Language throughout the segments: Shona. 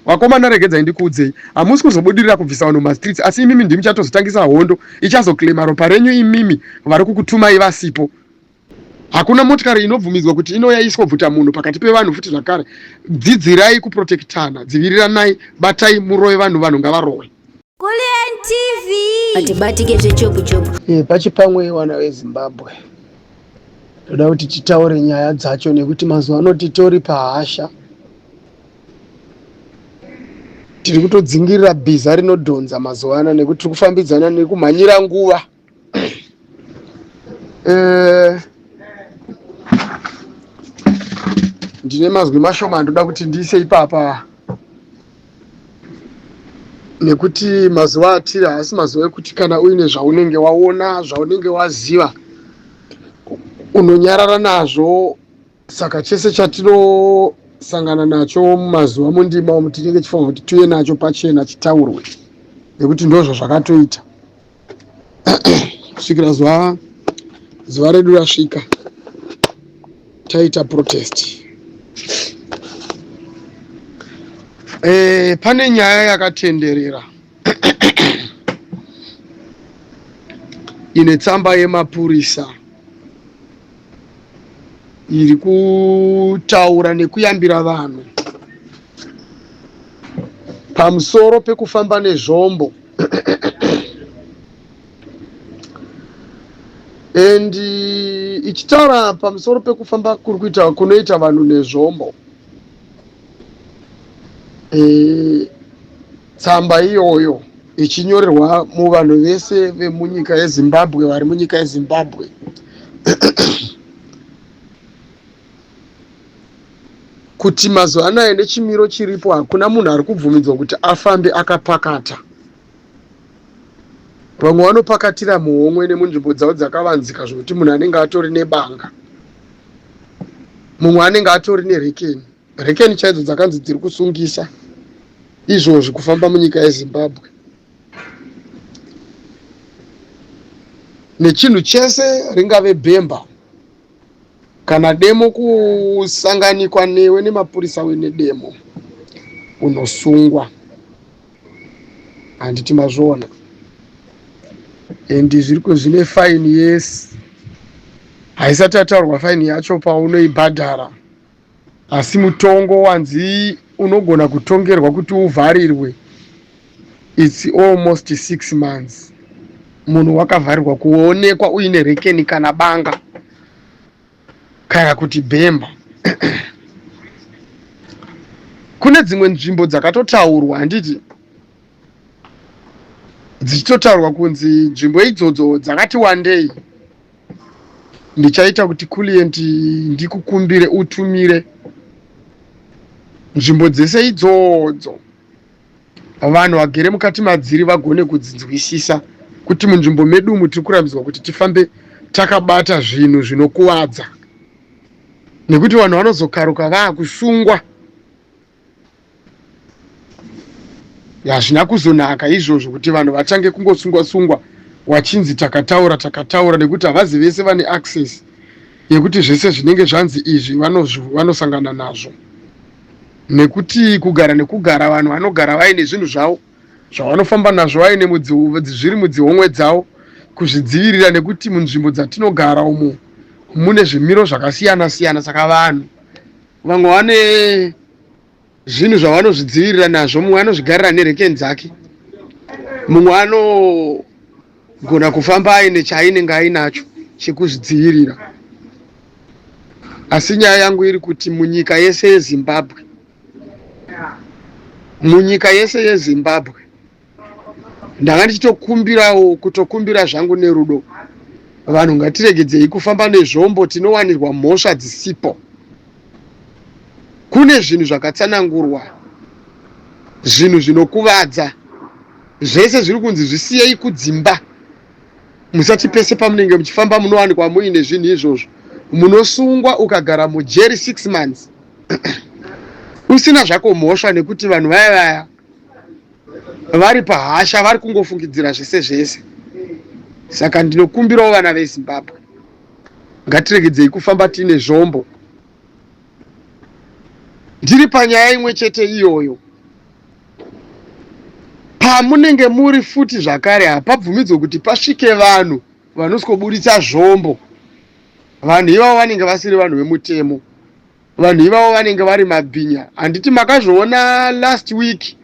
Wakomana regedzai ndikuudzei, hamusi kuzobudirira kubvisa vanhu mumastreets, asi imimi ndimi chatozotangisa hondo ichazoclaima ropa renyu imimi vari kukutumai vasipo. Hakuna motikari inobvumidzwa kuti inouya iskovhuta munhu pakati pevanhu futi zvakare. Dzidzirai kuprotektana, dziviriranai, batai murove vanhu, vanhu ngavarowe. Kulian TV atibatike zvechobu. Pachipamwe wana weZimbabwe, toda kuti titaure nyaya dzacho nekuti mazuva ano titori pahasha. Tiri kutodzingirira bhiza rinodhonza mazuva ano nekuti tiri kufambidzana nekumhanyira nguva. Ndine mazwi mashoma ndoda kuti ndiise ipapa, nekuti mazuva atiri haasi mazuva ekuti kana uine zvaunenge waona, zvaunenge waziva, unonyarara nazvo. Saka chese chatinosangana nacho mumazuva mundima umu tinenge tifanira kuti tuye nacho pachena chitaurwe, nekuti ndozvo zvakatoita. Kusvikira zuva redu rasvika taita protest. Pane nyaya yakatenderera ine tsamba yemapurisa iri kutaura nekuyambira vanhu pamusoro pekufamba nezvombo. Ichitaura pamusoro pekufamba kunoita vanhu nezvombo, tsamba iyoyo ichinyorerwa muvanhu vese vemunyika yeZimbabwe, vari munyika yeZimbabwe, kuti mazuva anaya nechimiro chiripo hakuna munhu ari kubvumidzwa kuti afambe akapakata. Vamwe vanopakatira muhomwe nemunzvimbo dzavo dzakavanzika zvokuti munhu anenge atori nebanga, mumwe anenge atori nerekeni. Rekeni chaidzo dzakanzi dziri kusungisa izvozvi kufamba munyika yeZimbabwe. Nechinhu chese ringave bhemba kana demo kusanganikwa newe nemapurisa wene demo, unosungwa. Handiti mazvona. Zviriko zvine faini, yes. Haisati yataurwa faini yacho paunoibhadhara, asi mutongo wanzi unogona kutongerwa kuti uvharirwe. It's almost 6 months. Munhu wakavharirwa kuonekwa uine rekeni kana banga kana kuti bhemba. Kune dzimwe nzvimbo dzakatotaurwa, handiti dzichitotaurwa kunzi nzvimbo idzodzo dzakati wandei. Ndichaita kuti Kuliant ndikukumbire utumire nzvimbo dzese idzodzo vanhu vagere mukati madziri vagone kudzinzwisisa kuti munzvimbo medu umu tiri kurambidzwa kuti tifambe takabata zvinhu zvinokuwadza, nekuti vanhu vanozokaruka vaakusungwa. Hazvina kuzonaka izvozvo kuti vanhu vatange kungosungwa-sungwa wachinzi takataura, nekuti havazi vese vane access yekuti zvese zvinenge zvanzi izvi vanosangana nazvo. Nekuti kugara nekugara vanhu vanogara vaine zvinhu zvavo zvavanofamba nazvo vaine zviri mudzihomwe dzavo kuzvidzivirira, nekuti munzvimbo dzatinogara umu mune zvimiro zvakasiyana-siyana. Saka vanhu vamwe vane zvinhu zvavanozvidzivirira nazvo. Mumwe anozvigarira nerekeni dzake, mumwe anogona kufamba aine chaainenge ainacho chekuzvidzivirira. Asi nyaya yangu iri kuti munyika yese yeZimbabwe, ndanga ndichitokumbirawo kutokumbira zvangu nerudo, vanhu ngatiregedzei kufamba nezvombo, tinowanirwa mhosva dzisipo. Kune zvinhu zvakatsanangurwa, zvinhu zvinokuvadza, zvese zviri kunzi zvisiyei kudzimba. Musati pese pamunenge muchifamba munowanikwa muine zvinhu izvozvo, munosungwa ukagara mujeri 6 months usina zvako mhosva, nekuti vanhu vaya vari pahasha vari kungofungidzira zvese. Saka ndinokumbirawo vana veZimbabwe, ngatiregedzei kufamba tine zvombo. Ndiri panyaya imwe chete iyoyo pamunenge muri futi zvakare hapabvumidzwe kuti pasvike vanhu vanosikoburitsa zvombo. Vanhu ivavo vanenge vasiri vanhu vemutemo, vanhu ivavo vanenge vari mabhinya. Handiti makazvoona last week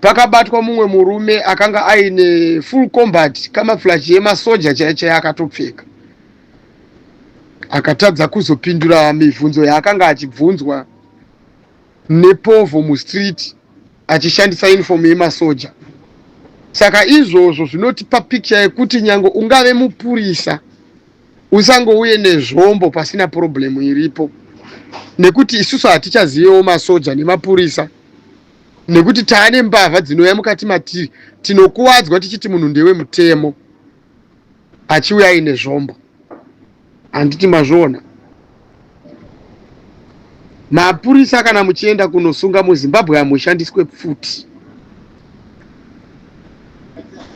pakabatwa mumwe murume akanga aine full combat camouflage yemasoja chaiyo akatopfeka, akatadza kuzopindura mibvunzo yaakanga achibvunzwa nepovho mustreet achishandisa uniform yemasoja. Saka izvozvo zvinotipa picture yekuti nyange ungave mupurisa usangouye nezvombo pasina problem iripo, nekuti isusu hatichazivewo masoja nemapurisa, nekuti taane mbavha dzinouya mukati matiri, tinokuwadzwa tichiti munhu ndewe mutemo achiuya aine zvombo. Handiti mazviona? Mapurisa kana muchienda kunosunga muZimbabwe hamushandiswe pfuti.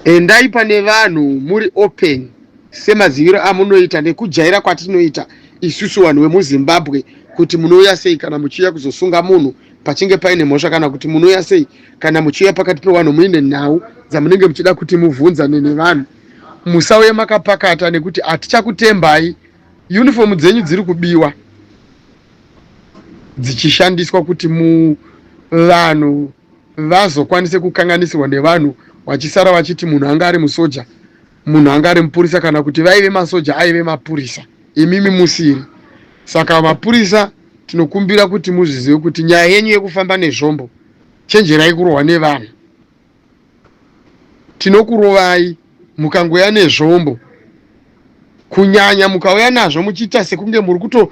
Endai pane vanhu muri open semaziviro amunoita nekujaira kwatinoita isusu vanhu vemuZimbabwe, kuti munouya sei kana muchiuya kuzosunga munhu pachinge paine mhosva, kana kuti munouya sei kana muchiuya pakati pevanhu muine nhau dzamunenge muchida kuti mubvunzane nevanhu. Musauye makapakata nekuti hatichakutembai. Uniform dzenyu dziri kubiwa dzichishandiswa kuti vanhu vazokwanise kukanganisirwa nevanhu, vachisara vachiti munhu anga ari musoja, munhu anga ari mupurisa, kana kuti vaive masoja aive mapurisa, imimi musiri. Saka mapurisa tinokumbira kuti muzvizive kuti nyaya yenyu yekufamba nezvombo, chenjerai kurohwa nevanhu. Tinokurovai mukangoya nezvombo, kunyanya mukauya nazvo muchiita sekunge muri kuto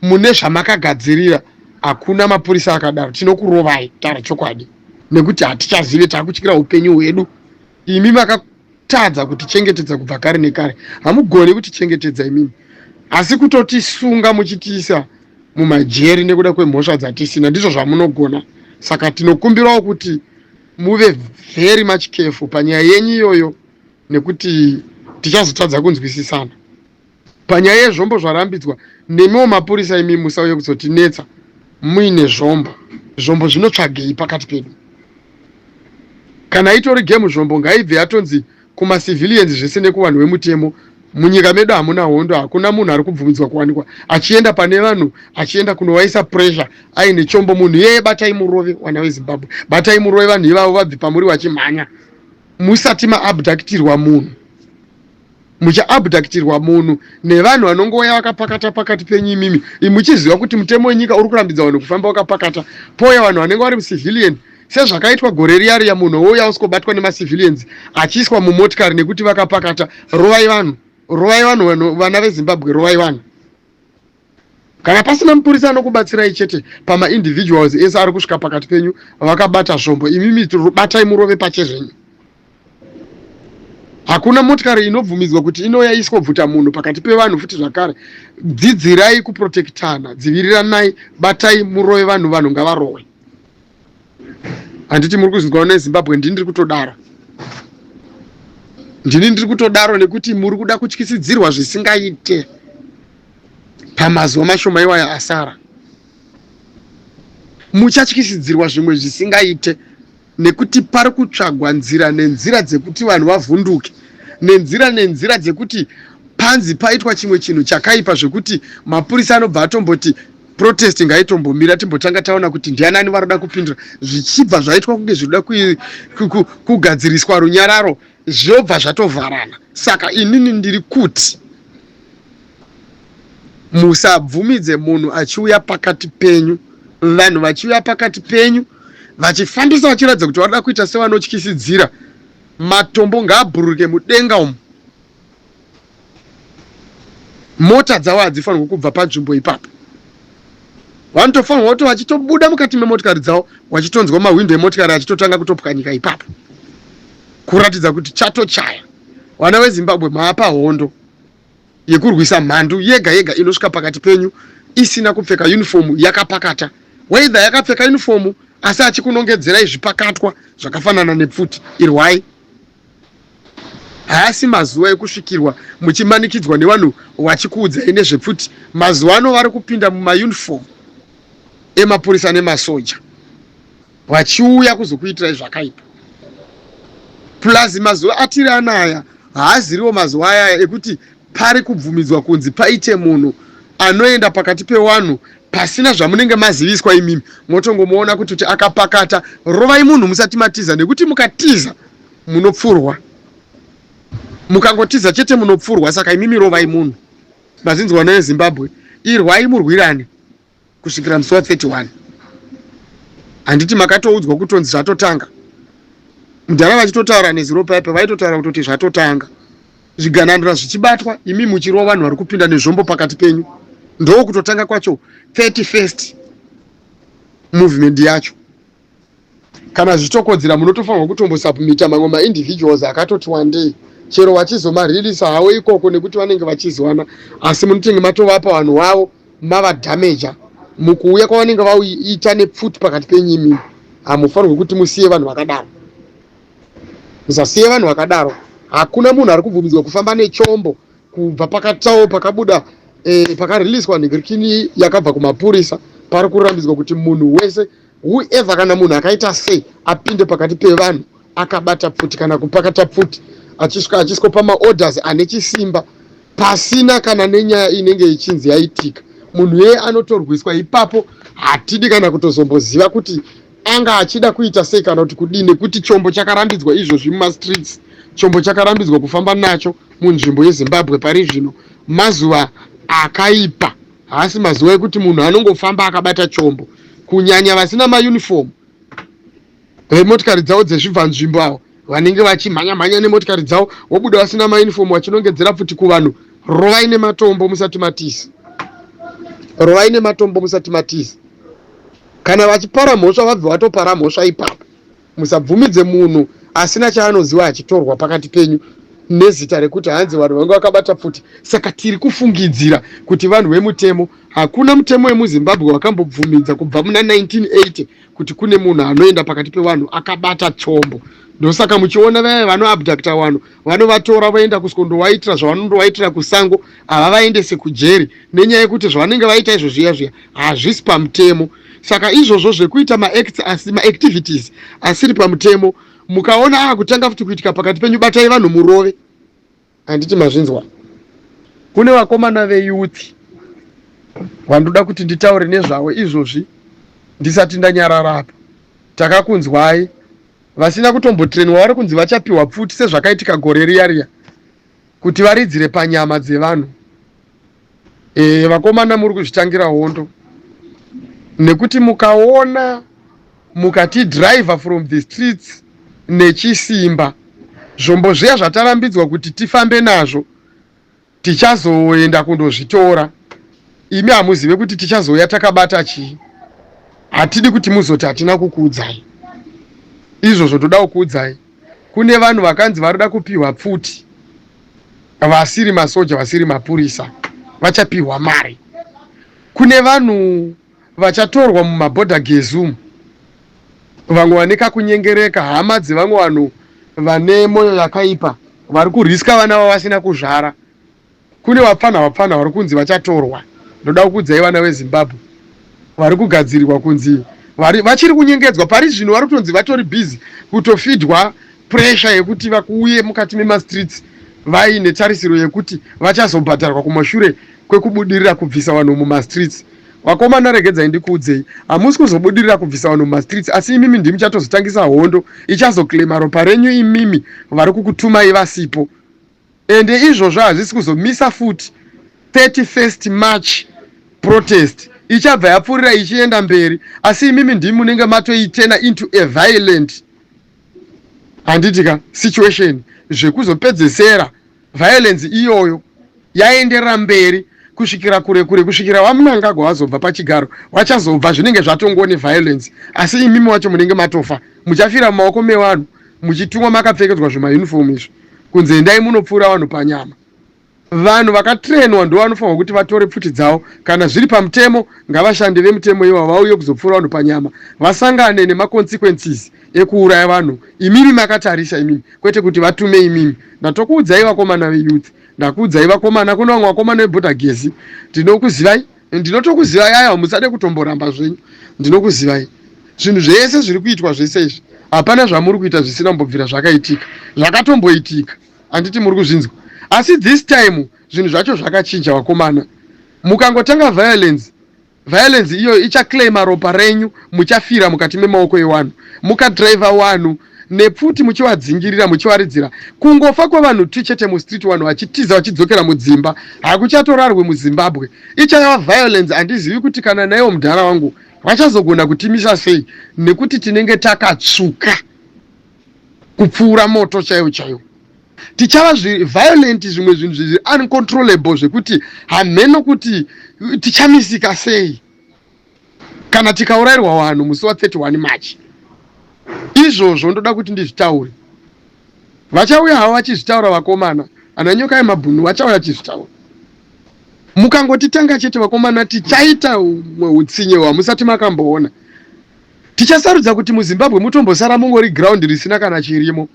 mune zvamakagadzirira. Hakuna mapurisa akadaro, tinokurovai tara chokwadi, nekuti hatichazive takutyira upenyu hwedu. Imi makatadza kutichengetedza kubva kare nekare, hamugoni kutichengetedza imimi, asi kutotisunga muchitiisa mumajeri nekuda kwemhosva dzatisina, ndizvo zvamunogona. Saka tinokumbirawo kuti muve very much careful panyaya yenyu iyoyo, nekuti tichazotadza kunzwisisana. Panyaya yezvombo zvarambidzwa, nemiwo mapurisa imi musauye kuzotinetsa muine zvombo. Zvombo zvinotsvagei pakati pedu? Kana itori gemu zvombo ngaibve yatonzi kumacivilians zvese nekuvanhu vemutemo. Munyika medu hamuna hondo, hakuna munhu ari kubvumidzwa kuwanikwa achienda pane vanhu, achienda kunovaisa pressure aine chombo. Munhu yeye batai murove, wana weZimbabwe, batai murove vanhu ivavo vabve pamuri vachimhanya. Musati maabductirwa munhu, muchaabductirwa munhu nevanhu vanongouya vakapakata pakati penyu imimi, muchiziva kuti mutemo wenyika uri kurambidza vanhu kufamba wakapakata. Pouya vanhu vanenge vari mucivilian, sezvakaitwa gore riya munhu ouya usikobatwa nemacivilians achiiswa mumotikari nekuti vakapakata. Rovai vanhu, rovai vanhu, vana veZimbabwe, rovai vanhu. Kana pasina mupurisa anokubatsirai chete pamaindividuals ese ari kusvika pakati penyu vakabata zvombo, imimi batai murove pachezvenyu. Hakuna motikari inobvumidzwa kuti inouya isikobvuta munhu pakati pevanhu futi zvakare. Dzidzirai kuprotektana, dziviriranai, batai murove vanhu, vanhu ngavarohwe. Handiti muri kuzinzwa neZimbabwe, ndini ndiri kutodaro. Ndini ndiri kutodaro nekuti muri kuda kutyisidzirwa zvisingaite pamazuva mashoma iwaya asara. Muchatyisidzirwa zvimwe zvisingaite nekuti pari kutsvagwa nzira nenzira dzekuti vanhu vavhunduke, nenzira dzekuti panzi paitwa chimwe chinhu chakaipa zvekuti mapurisa anobva atomboti protest ngaitombomira timbotanga taona kuti ndianani varoda kupindura, zvichibva zvaitwa kunge zvoda kugadziriswa runyararo, zvobva zvatovharana. Saka inini ndiri kuti musabvumidze munhu achiuya pakati penyu, vanhu vachiuya pakati penyu vachifambisa vachiratidza kuti vanoda kuita sevanotyisidzira, matombo ngaabhuruke mudenga umu. Mota dzavo hadzifanirwa kubva panzvimbo ipapo. Vanotofanirwa kuti vachitobuda mukati memotikari dzavo, vachitonzwa mahwindo emotikari achitotanga kutopwanyika ipapo, kuratidza kuti chatochaya. Vana veZimbabwe maapa hondo yekurwisa mhandu yega yega inosvika pakati penyu isina kupfeka uniform yakapakata. Weidha yakapfeka uniform asi achikunongedzerai zvipakatwa zvakafanana nepfuti, irwai. Haasi mazuva ekusvikirwa muchimanikidzwa nevanhu vachikuudzai nezvepfuti. Mazuva ano vari kupinda mumauniform emapurisa nemasoja vachiuya kuzokuitirai zvakaipa. plus mazuva atiri anaya haaziriwo mazuva aya ekuti pari kubvumidzwa kunzi paite munhu anoenda pakati pevanhu pasina zvamunenge maziviswa imimi, motongomuona kuti akapakata. Rovai munhu musati matiza, nekuti mukatiza munopfurwa, mukangotiza chete munopfurwa. Saka imimi rovai munhu. Mazinzwana eZimbabwe, irwai murwirane kusvikira musi wa31. Handiti makatoudzwa kutonzi zvatotanga. Mudhara vachitotaura nezuro paipe vaitotaura kuti zvatotanga. Zvigananira zvichibatwa, imi muchirova vanhu vari kupinda nezvombo pakati penyu. Ndo kutotanga kwacho 31st movement yacho. Kana zvichitokodzera munotofanirwa kutombosubmita mamwe ma-individuals akatoti one day chero vachizomaririsa hawo ikoko nekuti vanenge vachizowana, asi munotenge matovapa vanhu vavo mavadhameja mukuuya kwavanenge vaita nepfuti pakati penyu imimi. Hamufanirwi kuti musiye vanhu vakadaro. Musasiye vanhu vakadaro. Hakuna munhu ari kubvumidzwa kufamba nechombo kubva pakatawo pakabuda pakariliswa nhingirikini yakabva kumapurisa. Pari kurambidzwa kuti munhu wese whoever, kana munhu akaita sei apinde pakati pevanhu akabata pfuti kana kupakata pfuti achisvika pamaorders ane chisimba pasina kana nenyaya inenge ichinzi yaitika, munhu yeye anotorwiswa ipapo. Hatidi kana kutozomboziva kuti anga achida kuita sei kana kuti kudini, nekuti chombo chakarambidzwa izvozvi mumastreets. Chombo chakarambidzwa kufamba nacho munzvimbo yeZimbabwe pari zvino mazuva akaipa, haasi mazuva ekuti munhu anongofamba akabata chombo, kunyanya vasina mauniform vemotikari dzavo dzezvibvanzvimbo avo vanenge vachimhanya-mhanya nemotikari dzavo, wobuda vasina mauniform vachinongedzera futi kuvanhu. Rovai nematombo musati matiza. Rovai nematombo musati matiza. Kana vachipara mhosva vabve vatopara mhosva ipapo. Musabvumidze munhu asina chaanoziva achitorwa pakati penyu nezita rekuti hanzi vanhu vange vakabata pfuti. Saka tiri kufungidzira kuti vanhu vemutemo, hakuna mutemo wemuZimbabwe wakambobvumidza kubva muna 1980 kuti kune munhu anoenda pakati pevanhu akabata chombo. Ndosaka muchiona vaya vanoabducta vanhu vanovatora voenda kuskondovaitira zvavanondovaitira kusango, ava vaendese kujeri nenyaya yekuti zvavanenge vaita izvo zviya hazvisi pamutemo. Saka izvozvo zvekuita ma-activities asiri pamutemo, mukaona kutanga futi kuitika pakati penyu, batai vanhu murove. Handiti mazvinzwa. Kune vakomana veyouth vandoda kuti nditaure nezvavo izvozvi ndisati ndanyararapo. Takakunzwai vasina kutombotrenwa vari kunzi vachapiwa pfuti sezvakaitika gore riya kuti varidzire panyama dzevanhu. Vakomana muri kuzvitangira hondo, nekuti mukaona mukati driver from the streets nechisimba, zvombo zviya zvatarambidzwa kuti tifambe nazvo tichazoenda kundozvitora, imi hamuzive kuti tichazouya takabata chii. Hatidi kuti muzoti hatina kukuudzai. Izvozvo toda kukuudzai. Kune vanhu vakanzi varida kupiwa pfuti, vasiri masoja, vasiri mapurisa, vachapiwa mari. Kune vanhu vachatorwa mumabhodha gezumu, vamwe vaneka kunyengereka, hama dzevamwe vanhu vane moyo yakaipa vari kuriska vana vavo vasina kuzvara. Kune vapfana vari kunzi vachatorwa. Ndoda kukuudzai vana veZimbabwe vari kugadzirirwa kunzi vachiri kunyengedzwa pari zvino, vari kutonzi vatori busy kutofidwa pressure yekuti vakuuye mukati memastreets vaine tarisiro yekuti vachazobhadharwa kumashure kwekubudirira kubvisa vanhu mumastreets. Vakomana regedzai ndikuudzei, hamusi kuzobudirira kubvisa vanhu mumastreets, asi imimi ndimi chatozotangisa hondo ichazoklema ropa renyu imimi vari kukutumai vasipo. Ende izvozvo hazvisi kuzomisa futi 31st March protest ichabva yapfuurira ichienda mberi, asi imimi ndimi munenge matoitena into a violent, handitika, situation zvekuzopedzesera violence iyoyo yaenderera mberi kusvikira kure kusvikira vamunangagwa vazobva pachigaro vachazobva zvinenge zvatongone violence, asi imimi wacho munenge matofa, muchafira mumaoko mevanhu muchitumwa makapfekedzwa zvimauniform izvi kunzi endai munopfuura vanhu panyama. Vanhu vakatrenwa ndo vanofanirwa kuti vatore pfuti dzavo, kana zviri pamutemo ngavashandi vemutemo ivo vauye kuzopfuura vanhu panyama, vasangane nemaconsequences ekuuraya vanhu. Imimi makatarisa imimi, kwete kuti vatume imimi. Ndatokuudzai vakomana veyouth, ndakuudzai vakomana, kuna vamwe vakomana vebhodha gezi, ndinokuzivai, ndinotokuzivai. Aya musade kutomboramba zvenyu, ndinokuzivai. Zvinhu zvese zviri kuitwa zvese izvi hapana zvamuri kuita zvisina kumbobvira zvakaitika, zvakatomboitika, handiti muri kuzvinzwa. Asi this time zvinhu zvacho zvakachinja vakomana. Mukangotanga violence iyo ichaclaima ropa renyu, muchafira mukati memaoko evanhu, mukadriva vanhu nepfuti muchivadzingirira muchivaridzira. Kungofa kwevanhu tichete mustreet, vanhu vachitiza vachidzokera mudzimba, hakuchatorarwe muZimbabwe. Ichava violence. Handizivi kuti kana naiwo mudhara wangu vachazogona kutimisa sei, nekuti tinenge takatsvuka kupfuura moto chaiwo chaiwo. Tichava violent, zvimwe zvinhu zviri uncontrollable zvekuti hameno kuti tichamisika sei kana tikaurayirwa vanhu musi wa 31 March. Izvozvo ndoda kuti ndizvitaure. Vachauya havo vachizvitaura vakomana, ananyoka yemabhunu vachauya vachizvitaura. Mukangotitanga chete vakomana, tichaita utsinye hwamusati makamboona. Tichasarudza kuti muZimbabwe mutombosara mungori ground risina kana chirimo.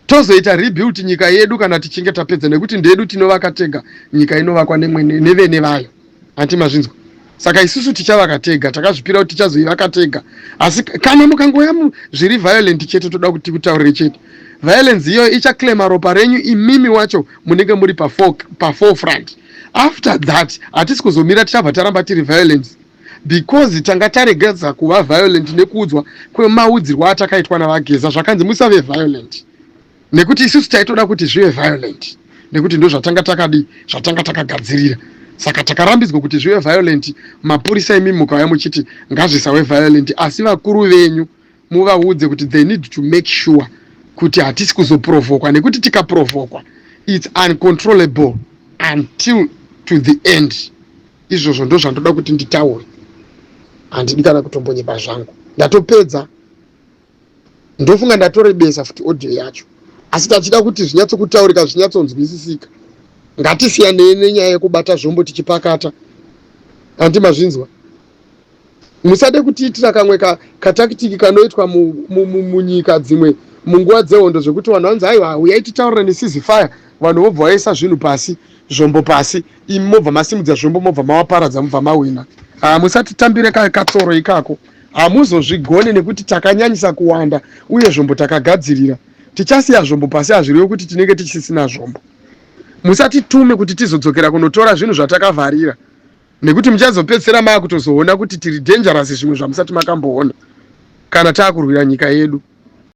Tozoita rebuild nyika yedu kana tichinge tapedza, nekuti ndedu tinovaka tega, nyika inovakwa nevene vayo. Anti mazvinzwa. Saka isusu tichavaka tega, takazvipira kuti tichazoivaka tega. Asi kana mukangoya zviri violent chete, toda kuti kutaurire chete. Violence iyo ichaclaima ropa renyu imimi wacho munenge muri pa forefront. After that, hatisi kuzomira tichabva taramba tiri violence, because tanga taregedza kuva violent nekuudzwa kwemaudzirwa atakaitwa navageza zvakanzi musave violent, nekuti isusu taitoda kuti zvive violent, nekuti ndo zvatanga takagadzirira. Saka takarambidzwa kuti zvive violent. Mapurisa imimi mukauya muchiti ngazvisave violent, asi vakuru venyu muvaudze kuti they need to make sure kuti hatisi kuzoprovokwa, nekuti tikaprovokwa it's uncontrollable until to the end. Izvozvo ndo zvandoda kuti nditaure. Handidi kana kutombonyeba zvangu, ndatopedza. Ndofunga ndatorebesa futi audio yacho, asi tachida kuti zvinyatsokutaurika, zvinyatsonzwisisika. Ngatisiyanei nenyaya yekubata zvombo tichipakata. Handi mazvinzwa. Musade kutiitira kamwe katakitiki kanoitwa munyika dzimwe munguva dzehondo, zvekuti vanhu vanzi aiwa uyai titaurire neCeasefire, vanhu vobva vaisa zvinhu pasi, zvombo pasi, imi mobva masimudza zvombo, mobva mavaparadza, mobva mawina. Musatitambire katsoro ikako. Hamuzozvigone nekuti takanyanyisa kuwanda uye zvombo takagadzirira. Tichasiya zvombo pasi, hazvirevi kuti tinenge tichisina zvombo. Musatitume kuti tizodzokera kunotora zvinhu zvatakavharira, nekuti muchazopedzisira kutozoona kuti tiri dangerous zvimwe zvamusati makamboona kana taakurwira nyika yedu.